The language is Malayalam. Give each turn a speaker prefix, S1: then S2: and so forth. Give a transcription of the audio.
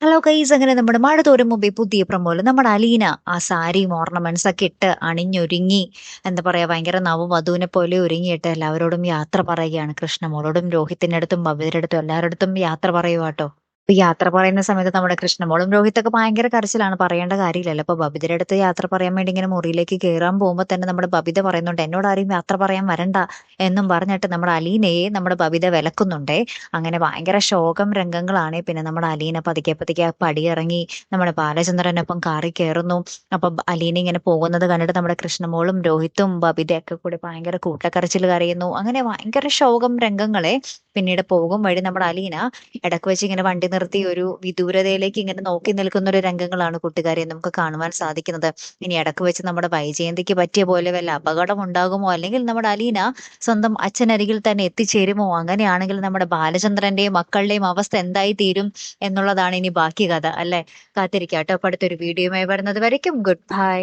S1: ഹലോ ഗൈസ്, അങ്ങനെ നമ്മുടെ മഴ തോരും മുമ്പേ പുതിയ പ്രമോല് നമ്മുടെ അലീന ആ സാരിയും ഓർണമെന്റ്സ് ഒക്കെ ഇട്ട് അണിഞ്ഞൊരുങ്ങി, എന്താ പറയാ, ഭയങ്കര നവവധുവിനെ പോലെ ഒരുങ്ങിയിട്ട് എല്ലാവരോടും യാത്ര പറയുകയാണ്. കൃഷ്ണമോളോടും രോഹിത്തിന്റെ അടുത്തും ബബിതയുടെ അടുത്തും എല്ലാവരുടെ അടുത്തും യാത്ര പറയുവാട്ടോ. ഇപ്പൊ യാത്ര പറയുന്ന സമയത്ത് നമ്മുടെ കൃഷ്ണമോളും രോഹിത്തൊക്കെ ഭയങ്കര കരച്ചിലാണ്, പറയേണ്ട കാര്യമില്ലല്ലോ. അപ്പൊ ബബിതയുടെ അടുത്ത് യാത്ര പറയാൻ വേണ്ടി ഇങ്ങനെ മുറിയിലേക്ക് കയറാൻ പോകുമ്പോൾ തന്നെ നമ്മുടെ ബബിത പറയുന്നുണ്ട്, എന്നോട് ആരും യാത്ര പറയാൻ വരണ്ട എന്നും പറഞ്ഞിട്ട് നമ്മുടെ അലീനയെ നമ്മുടെ ബബിത വിലക്കുന്നുണ്ടേ. അങ്ങനെ ഭയങ്കര ശോകം രംഗങ്ങളാണ്. പിന്നെ നമ്മുടെ അലീന പതുക്കെ പതുക്കെ ആ പടിയിറങ്ങി നമ്മുടെ ബാലചന്ദ്രനൊപ്പം കാറി കയറുന്നു. അപ്പൊ അലീന ഇങ്ങനെ പോകുന്നത് കണ്ടിട്ട് നമ്മുടെ കൃഷ്ണമോളും രോഹിത്തും ബബിതയൊക്കെ കൂടി ഭയങ്കര കൂട്ടക്കരച്ചിൽ കരയുന്നു. അങ്ങനെ ഭയങ്കര ശോകം രംഗങ്ങളെ. പിന്നീട് പോകും വഴി നമ്മുടെ അലീന ഇടക്ക് വെച്ച് ഇങ്ങനെ വണ്ടി നിർത്തി ഒരു വിദൂരതയിലേക്ക് ഇങ്ങനെ നോക്കി നിൽക്കുന്ന ഒരു രംഗങ്ങളാണ് കൂട്ടുകാരെ നമുക്ക് കാണുവാൻ സാധിക്കുന്നത്. ഇനി ഇടക്ക് വെച്ച് നമ്മുടെ വൈജയന്തിക്ക് പറ്റിയ പോലെ വല്ല അപകടം ഉണ്ടാകുമോ, അല്ലെങ്കിൽ നമ്മുടെ അലീന സ്വന്തം അച്ഛനരികിൽ തന്നെ എത്തിച്ചേരുമോ? അങ്ങനെയാണെങ്കിൽ നമ്മുടെ ബാലചന്ദ്രന്റെയും മക്കളുടെയും അവസ്ഥ എന്തായി തീരും എന്നുള്ളതാണ് ഇനി ബാക്കി കഥ, അല്ലെ? കാത്തിരിക്കാട്ടോ. അപ്പൊ അടുത്തൊരു വീഡിയോയുമായി വരുന്നത് വരയ്ക്കും ഗുഡ് ബൈ.